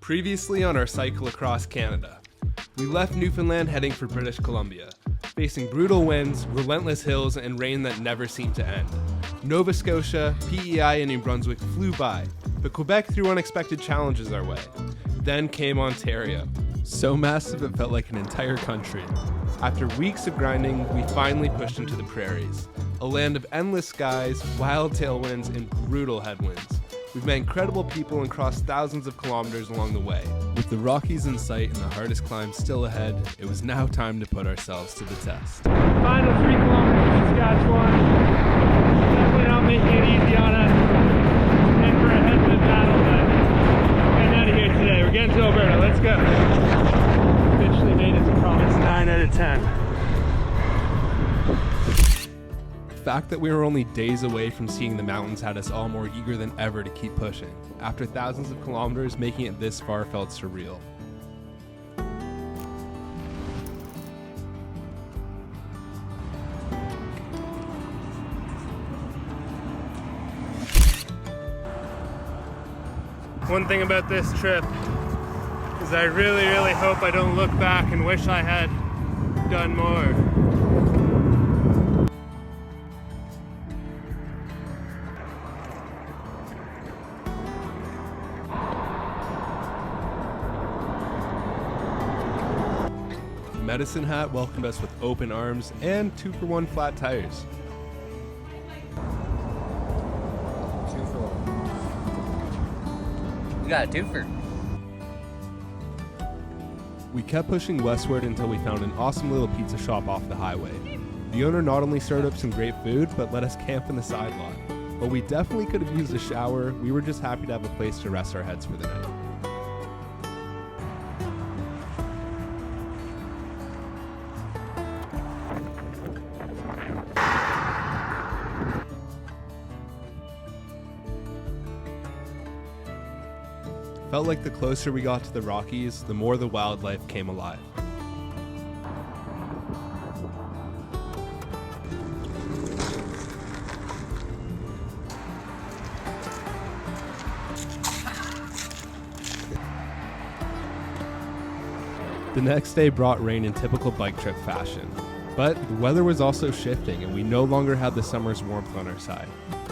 Previously on our cycle across Canada, we left Newfoundland heading for British Columbia, facing brutal winds, relentless hills, and rain that never seemed to end. Nova Scotia, PEI, and New Brunswick flew by, but Quebec threw unexpected challenges our way. Then came Ontario. So massive it felt like an entire country. After weeks of grinding, we finally pushed into the prairies, a land of endless skies, wild tailwinds, and brutal headwinds. We've met incredible people and crossed thousands of kilometers along the way. With the Rockies in sight and the hardest climb still ahead, it was now time to put ourselves to the test. Final 3 kilometers in Saskatchewan. Definitely not making it easy on us. And for a headwind battle, but getting out of here today. We're getting to Alberta. Let's go. Officially made it to province. 9 out of 10. The fact that we were only days away from seeing the mountains had us all more eager than ever to keep pushing. After thousands of kilometers, making it this far felt surreal. One thing about this trip is I really hope I don't look back and wish I had done more. Medicine Hat welcomed us with open arms and 2-for-1 flat tires. 2-for-1. We got a twofer. We kept pushing westward until we found an awesome little pizza shop off the highway. The owner not only served up some great food, but let us camp in the side lot. While we definitely could have used a shower, we were just happy to have a place to rest our heads for the night. Felt like the closer we got to the Rockies, the more the wildlife came alive. The next day brought rain in typical bike trip fashion, but the weather was also shifting and we no longer had the summer's warmth on our side.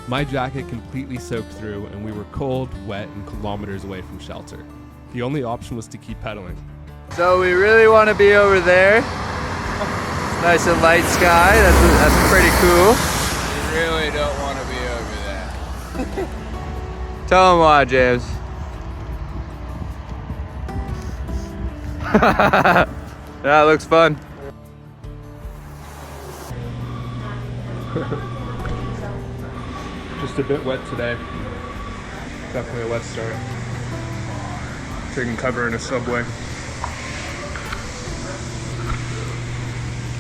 My jacket completely soaked through and we were cold, wet, and kilometers away from shelter. The only option was to keep pedaling. So we really want to be over there. Nice and light sky, that's pretty cool. We really don't want to be over there. Tell them why, James. That looks fun. Just a bit wet today. Definitely a wet start. Taking cover in a subway.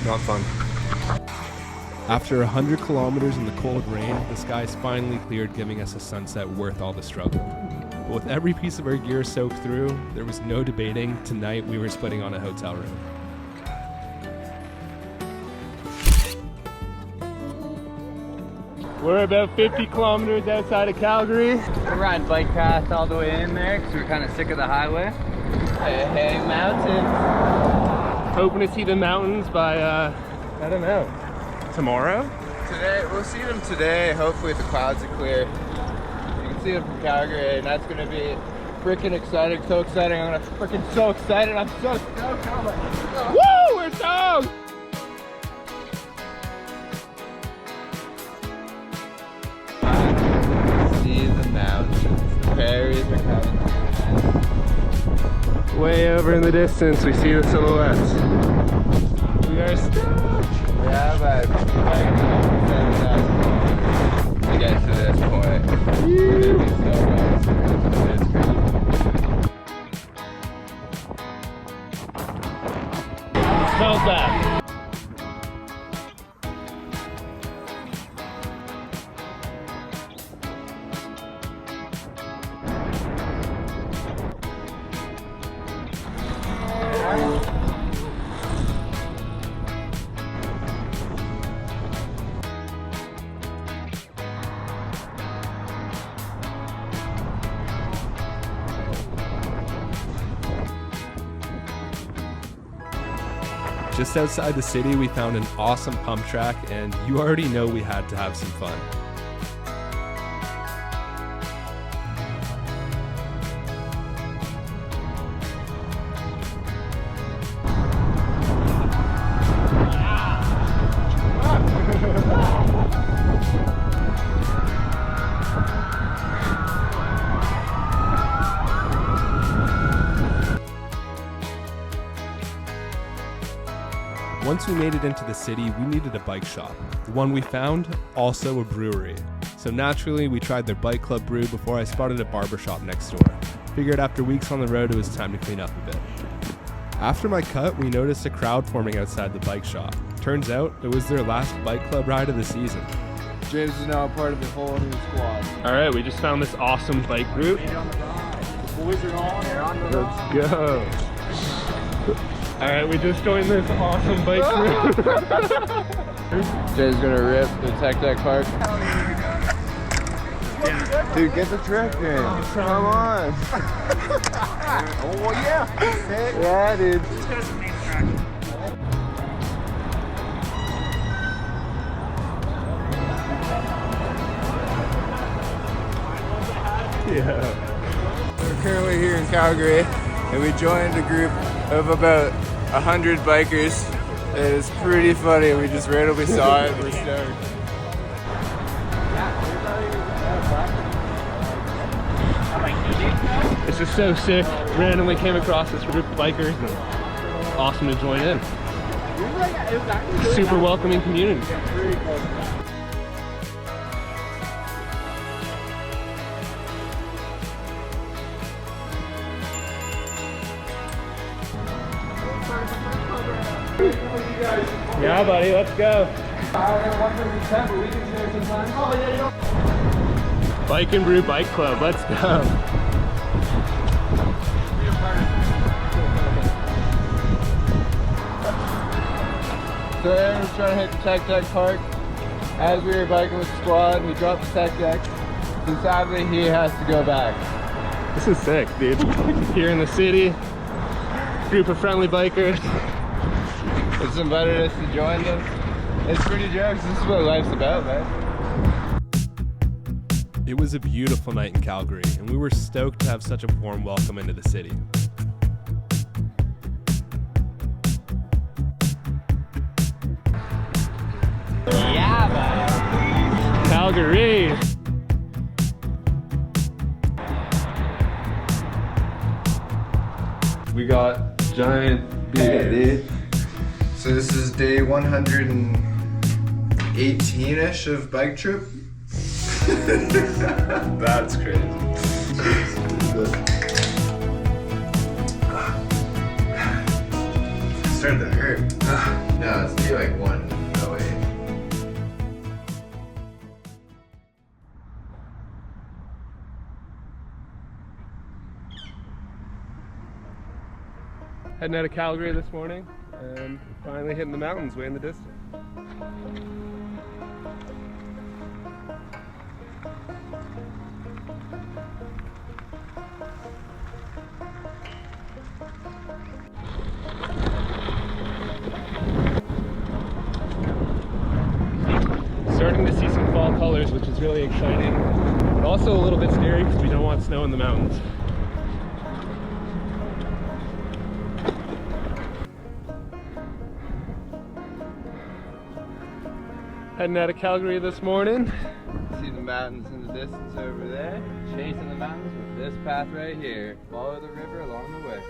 Not fun. After 100 kilometers in the cold rain, the skies finally cleared, giving us a sunset worth all the struggle. But with every piece of our gear soaked through, there was no debating. Tonight we were splitting on a hotel room. We're about 50 kilometers outside of Calgary. We're riding bike path all the way in there because we're kind of sick of the highway. Hey, mountains. Hoping to see the mountains by, I don't know, tomorrow? Today, we'll see them today. Hopefully the clouds are clear. You can see them from Calgary and that's going to be freaking exciting. So exciting. I'm freaking so excited. I'm so stoked. Oh my God. Woo! We're stoked! See the mountains. The prairies are coming. Way over in the distance, we see the silhouettes. We are stoked! We have about 7,000 to get to this point. It's gonna be so nice. It's crazy. Smells bad. Just outside the city, we found an awesome pump track, and you already know we had to have some fun. Once we made it into the city, we needed a bike shop. The one we found, also a brewery. So naturally, we tried their bike club brew before I spotted a barber shop next door. Figured after weeks on the road, it was time to clean up a bit. After my cut, we noticed a crowd forming outside the bike shop. Turns out, it was their last bike club ride of the season. James is now a part of the whole new squad. All right, we just found this awesome bike group. Boys are on the Let's go. All right, we just joined this awesome bike group. Jay's gonna rip the Tech Deck Park. Dude, get the trick in. Come on. Oh yeah. Yeah, dude. Yeah. We're currently here in Calgary, and we joined a group of about 100 bikers. It is pretty funny. We just randomly saw it. We're stoked. It's just so sick. Randomly came across this group of bikers, and awesome to join in. Super welcoming community. Yeah, buddy, let's go. Bike and Brew Bike Club, let's go. So Aaron was trying to hit the Tech Deck Park. As we were biking with the squad, we dropped the Tech Deck. So sadly, he has to go back. This is sick, dude. Here in the city, group of friendly bikers. Just invited us to join them. It's pretty jokes. This is what life's about, man. It was a beautiful night in Calgary, and we were stoked to have such a warm welcome into the city. Yeah, man. Calgary. We got giant beer, dude. So this is day 118-ish of bike trip. That's crazy. It's starting to hurt. No, it's day like 108. Heading out of Calgary this morning and finally hitting the mountains way in the distance. Starting to see some fall colors, which is really exciting, but also a little bit scary because we don't want snow in the mountains. Heading out of Calgary this morning. See the mountains in the distance over there. Chasing the mountains with this path right here. Follow the river along the way.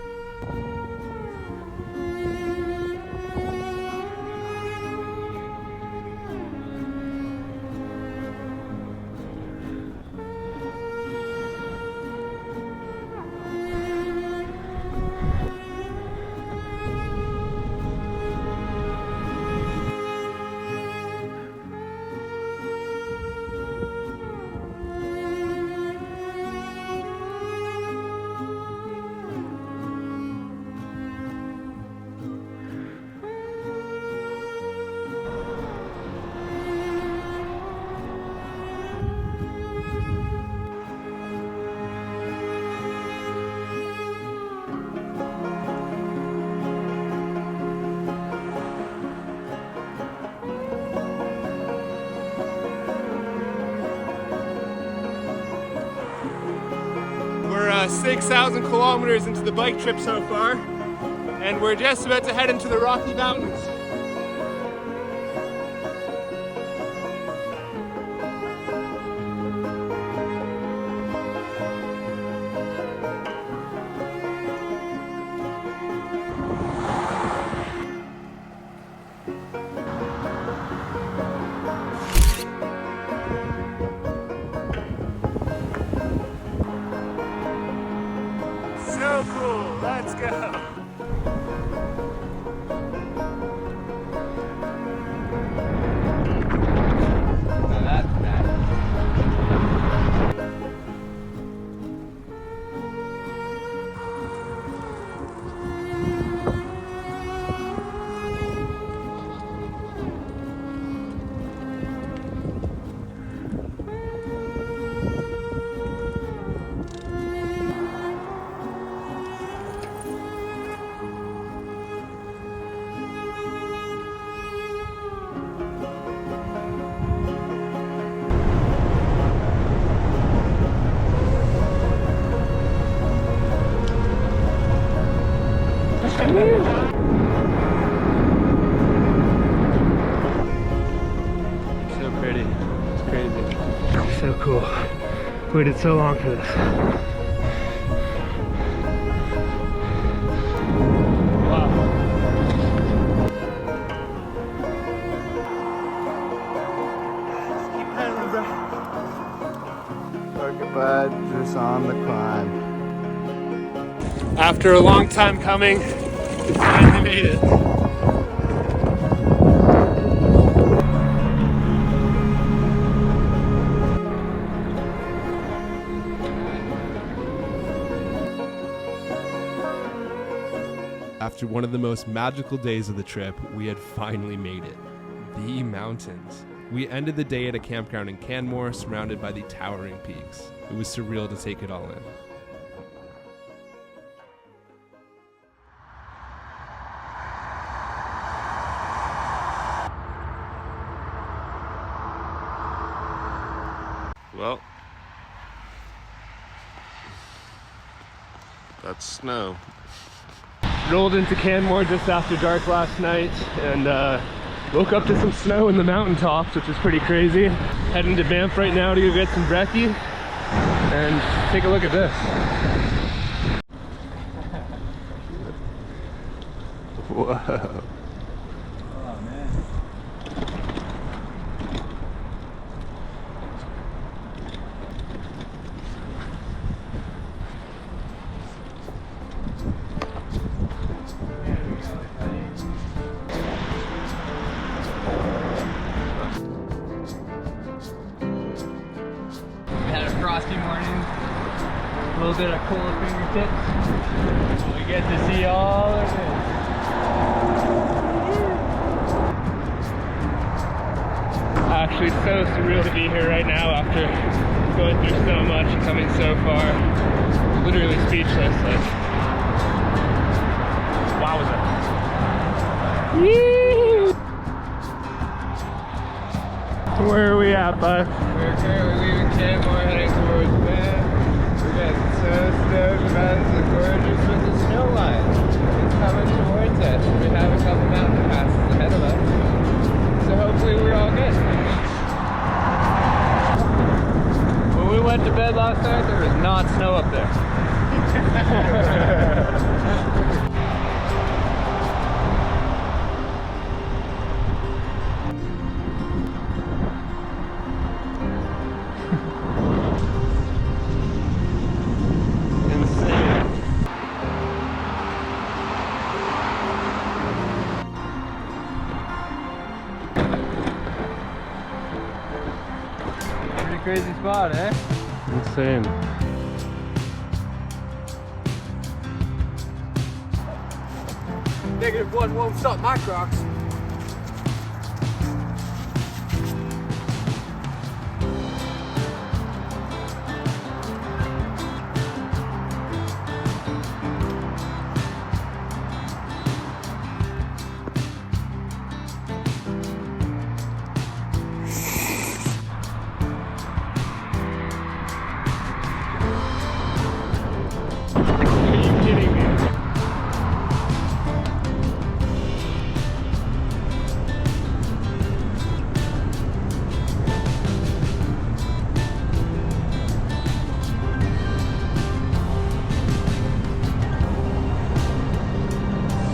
6,000 kilometers into the bike trip so far, and we're just about to head into the Rocky Mountains. So cool, let's go. Now that's bad. So pretty. It's crazy. So cool. Waited so long for this. Wow. Just keep pedaling, bro. Okay, bud, just on the climb. After a long time coming, we finally made it. After one of the most magical days of the trip, we had finally made it. The mountains. We ended the day at a campground in Canmore, surrounded by the towering peaks. It was surreal to take it all in. Well, that's snow. Rolled into Canmore just after dark last night and woke up to some snow in the mountaintops, which is pretty crazy. Heading to Banff right now to go get some brekkie and take a look at this. Whoa. Frosty morning, a little bit of cold fingertips. We get to see all of it. Actually, it's so surreal to be here right now after going through so much and coming so far. Literally speechless. Like, wowza. Yee! Where are we at, bud? We're currently leaving Canmore, heading towards Banff. We're getting so stoked about the gorgeous with the snow line. It's coming towards us. We have a couple mountain passes ahead of us. So hopefully we're all good. When we went to bed last night, there was not snow up there. Crazy spot, eh? Insane. -1 won't stop my Crocs.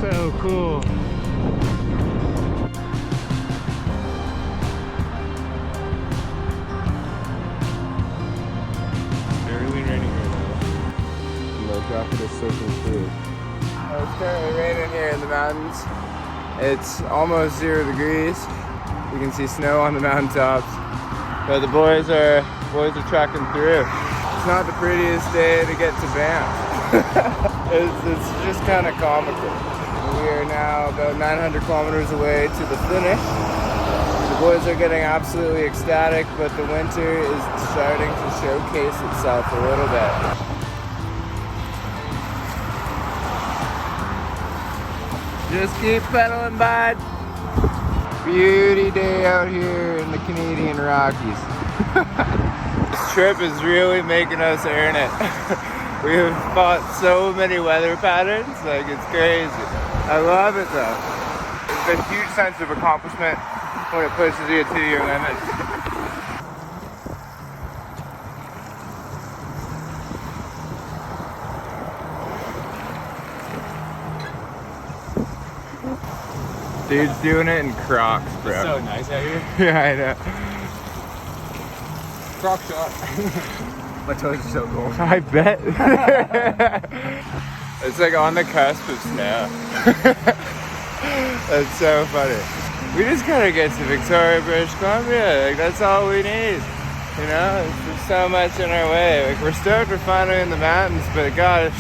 So cool. Barely raining right now. The jacket is soaking through. It's currently raining here in the mountains. It's almost 0 degrees. You can see snow on the mountaintops. But the boys are trekking through. It's not the prettiest day to get to Banff. it's just kind of comical. We are now about 900 kilometers away to the finish. The boys are getting absolutely ecstatic, but the winter is starting to showcase itself a little bit. Just keep pedaling, bud. Beauty day out here in the Canadian Rockies. This trip is really making us earn it. We have fought so many weather patterns, like it's crazy. I love it though. It's a huge sense of accomplishment when it pushes you to your limits. Dude's doing it in Crocs, bro. It's so nice out here. Yeah, I know. Croc shot. My toes are so cold. I bet. It's like on the cusp of snow. That's so funny. We just gotta get to Victoria, British Columbia. Like that's all we need. You know, there's so much in our way. Like we're stoked we're finally in the mountains, but God,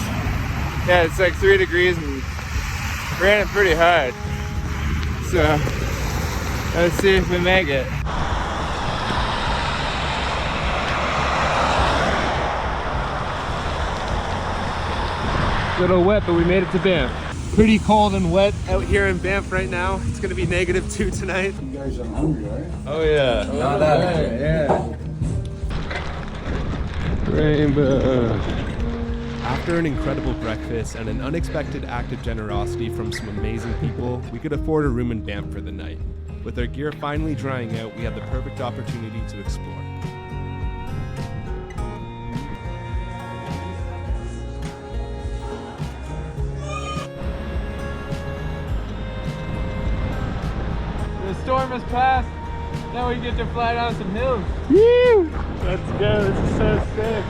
it's like 3 degrees and raining pretty hard. So let's see if we make it. Little wet, but we made it to Banff. Pretty cold and wet out here in Banff right now. It's gonna be -2 tonight. You guys are hungry, right? Oh yeah. Not that bad, yeah. Rainbow. After an incredible breakfast and an unexpected act of generosity from some amazing people, we could afford a room in Banff for the night. With our gear finally drying out, we had the perfect opportunity to explore. The storm has passed. Now we get to fly down some hills. Woo! Let's go. This is so sick.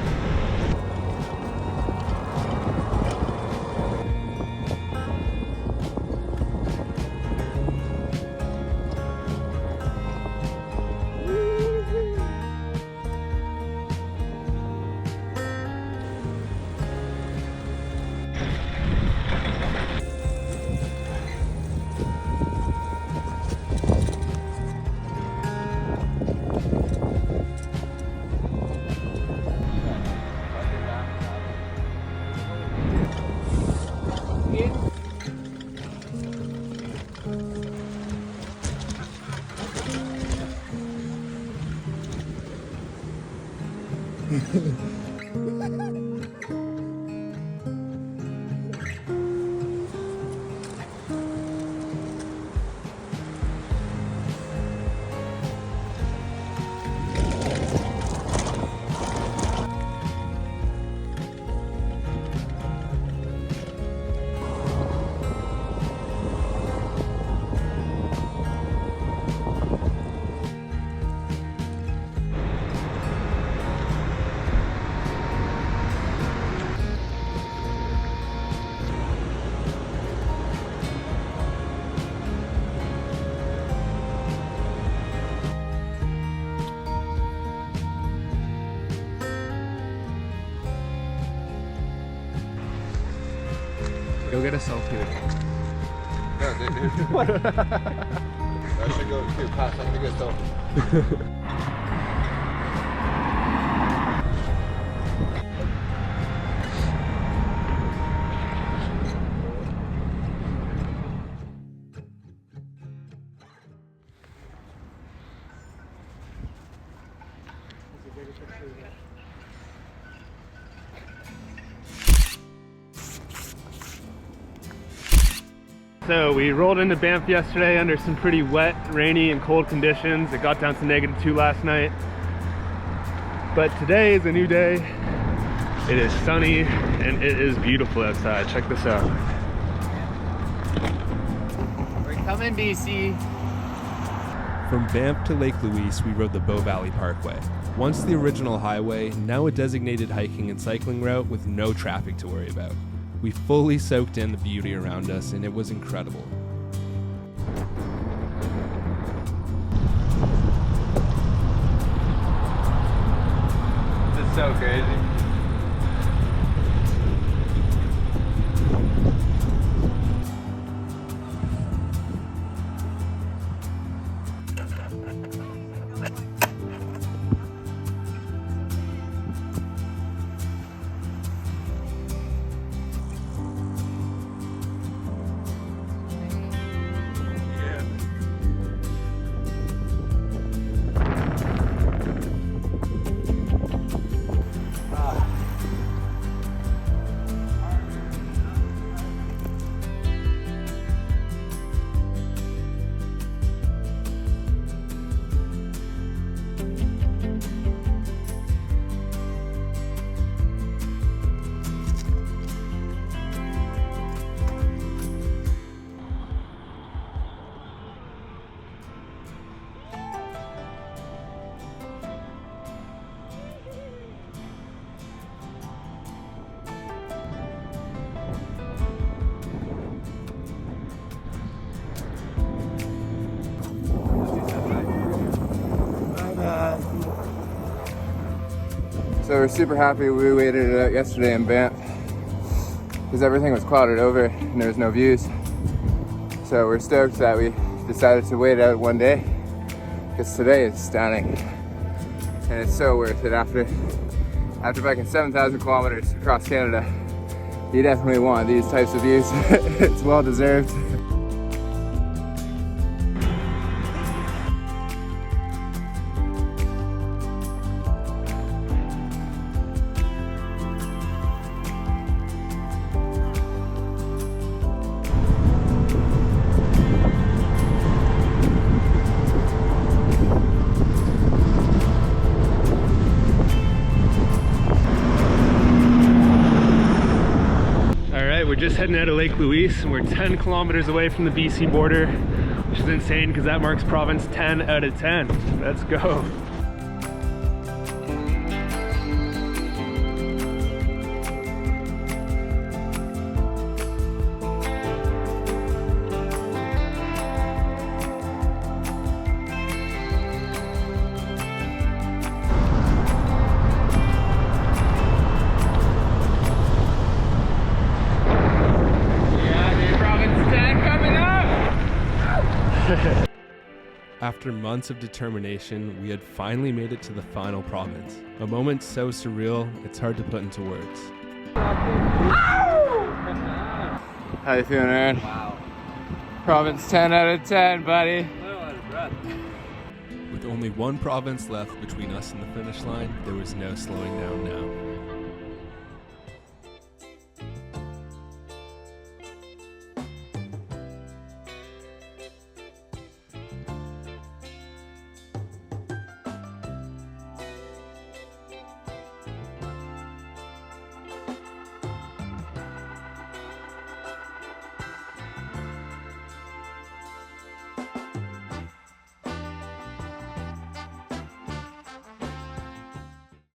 Go get a selfie. No, dude. What? I should go here, pass. I'm gonna get a selfie. So we rolled into Banff yesterday under some pretty wet, rainy, and cold conditions. It got down to -2 last night. But today is a new day. It is sunny and it is beautiful outside. Check this out. Come in, BC. From Banff to Lake Louise, we rode the Bow Valley Parkway. Once the original highway, now a designated hiking and cycling route with no traffic to worry about. We fully soaked in the beauty around us, and it was incredible. This is so crazy. So we're super happy we waited it out yesterday in Banff because everything was clouded over and there was no views. So we're stoked that we decided to wait out one day because today is stunning and it's so worth it. After biking 7,000 kilometers across Canada, you definitely want these types of views. It's well deserved. We're just heading out of Lake Louise and we're 10 kilometers away from the BC border, which is insane because that marks province 10 out of 10. Let's go. After months of determination, we had finally made it to the final province. A moment so surreal, it's hard to put into words. How you feeling, Aaron? Wow. Province 10 out of 10, buddy. I'm a little out of breath. With only one province left between us and the finish line, there was no slowing down now.